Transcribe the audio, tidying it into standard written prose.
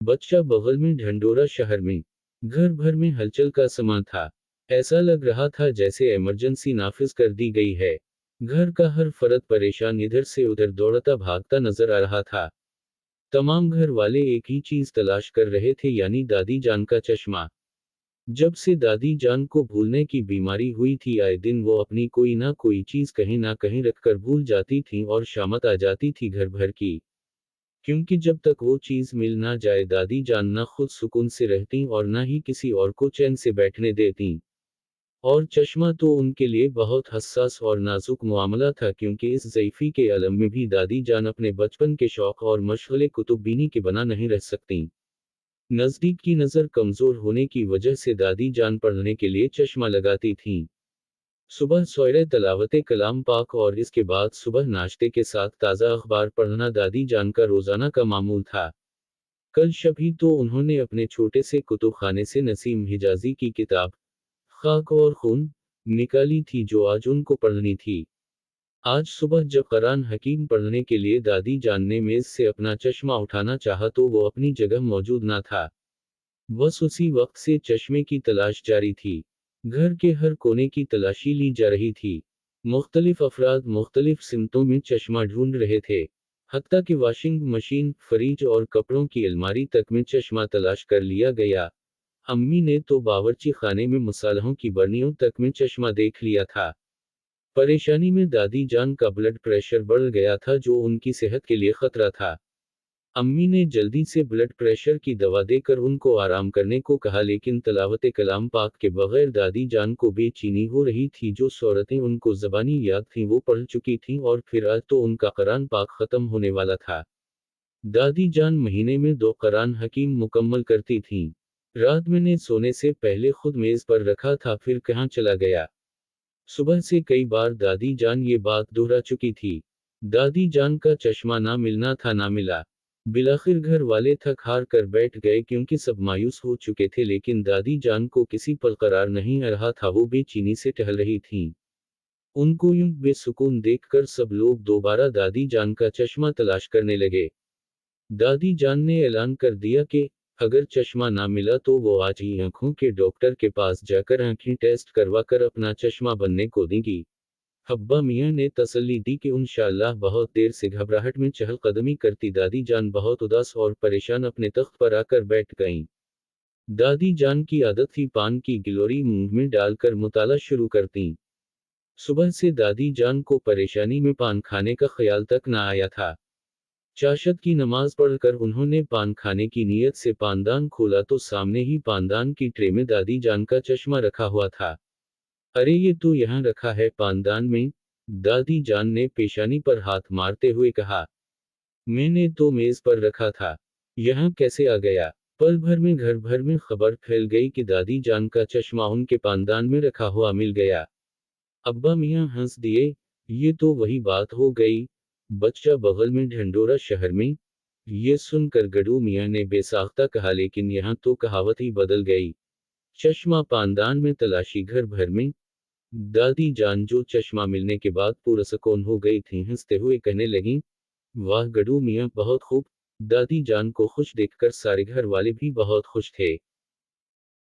बच्चा बगल में ढंढोरा शहर में। घर भर में हलचल का समा था। ऐसा लग रहा था जैसे इमरजेंसी नाफिज कर दी गई है। घर का हर फर्द परेशान इधर से उधर दौड़ता भागता नजर आ रहा था। तमाम घर वाले एक ही चीज तलाश कर रहे थे, यानी दादी जान का चश्मा। जब से दादी जान को भूलने की बीमारी हुई थी, आए दिन वो अपनी कोई ना कोई चीज कहीं ना कहीं रखकर भूल जाती थी और शामत आ जाती थी घर भर की। क्योंकि जब तक वो चीज मिल ना जाए, दादी जान ना खुद सुकून से रहती और ना ही किसी और को चैन से बैठने देती। और चश्मा तो उनके लिए बहुत हसास और नाजुक मामला था, क्योंकि इस ज़ईफ़ी के आलम में भी दादी जान अपने बचपन के शौक और मशग़ले कुतुब-बीनी के बना नहीं रह सकती। नज़दीक की नज़र कमज़ोर होने की वजह से दादी जान पढ़ने के लिए चश्मा लगाती थीं। सुबह सवेरे तलावत कलाम पाक और इसके बाद सुबह नाश्ते के साथ ताज़ा अखबार पढ़ना दादी जान का रोज़ाना का मामूल था। कल शभी तो उन्होंने अपने छोटे से कुतुब खाने से नसीम हिजाज़ी की किताब खाक और खून निकाली थी, जो आज उनको पढ़नी थी। आज सुबह जब कुरान हकीम पढ़ने के लिए दादी जान ने मेज से अपना चश्मा उठाना चाहा तो वो अपनी जगह मौजूद ना था। बस उसी वक्त से चश्मे की तलाश जारी थी। घर के हर कोने की तलाशी ली जा रही थी। मुख्तलिफ अफराद मुख्तलिफ सिमतों में चश्मा ढूंढ रहे थे। हत्ता कि वॉशिंग मशीन, फ्रिज और कपड़ों की अलमारी तक में चश्मा तलाश कर लिया गया। अम्मी ने तो बावर्ची खाने में मसालों की बर्नियों तक में चश्मा देख लिया था। परेशानी में दादी जान का ब्लड प्रेशर बढ़ गया था, जो उनकी सेहत के लिए खतरा था। अम्मी ने जल्दी से ब्लड प्रेशर की दवा देकर उनको आराम करने को कहा, लेकिन तलावत कलाम पाक के बगैर दादी जान को बेचैनी हो रही थी। जो सूरतें उनको ज़बानी याद थीं वो पढ़ चुकी थीं, और फिर आज तो उनका कुरान पाक ख़त्म होने वाला था। दादी जान महीने में 2 कुरान हकीम मुकम्मल करती थीं। रात मैंने सोने से पहले खुद मेज पर रखा था, फिर कहाँ चला गया। सुबह से कई बार दादी जान ये बात दोहरा चुकी थी। दादी जान का चश्मा ना मिलना था ना मिला। बिलाखिर घर वाले थक हार कर बैठ गए, क्योंकि सब मायूस हो चुके थे, लेकिन दादी जान को किसी पल करार नहीं आ रहा था। वो बेचैनी से टहल रही थीं। उनको यूं बेसुकून देखकर सब लोग दोबारा दादी जान का चश्मा तलाश करने लगे। दादी जान ने ऐलान कर दिया कि अगर चश्मा ना मिला तो वो आज ही आंखों के डॉक्टर के पास जाकर आंखें टेस्ट करवाकर अपना चश्मा बनने को देंगी। अब्बा मियां ने तसल्ली दी कि इंशाअल्लाह। बहुत देर से घबराहट में चहलकदमी करती दादी जान बहुत उदास और परेशान अपने तख्त पर आकर बैठ गईं। दादी जान की आदत थी पान की गिलोरी मुंह में डालकर मुताला शुरू करती। सुबह से दादी जान को परेशानी में पान खाने का ख्याल तक न आया था। चाशत की नमाज पढ़कर उन्होंने पान खाने की नीयत से पानदान खोला तो सामने ही पानदान की ट्रे में दादी जान का चश्मा रखा हुआ था। अरे ये तो यहाँ रखा है पानदान में। दादी जान ने पेशानी पर हाथ मारते हुए कहा। मैंने तो मेज पर रखा था, यहाँ कैसे आ गया। पल भर में घर भर में खबर फैल गई कि दादी जान का चश्मा उनके पानदान में रखा हुआ मिल गया। अब्बा मियाँ हंस दिए। ये तो वही बात हो गई, बच्चा बगल में ढंढोरा शहर में। ये सुनकर गडू मियाँ ने बेसाख्ता कहा, लेकिन यहाँ तो कहावत ही बदल गई। चश्मा पानदान में तलाशी घर भर में। दादी जान जो चश्मा मिलने के बाद पुरसकून हो गई थी, हंसते हुए कहने लगी, वाह गडू मियाँ बहुत खूब। दादी जान को खुश देखकर सारे घर वाले भी बहुत खुश थे।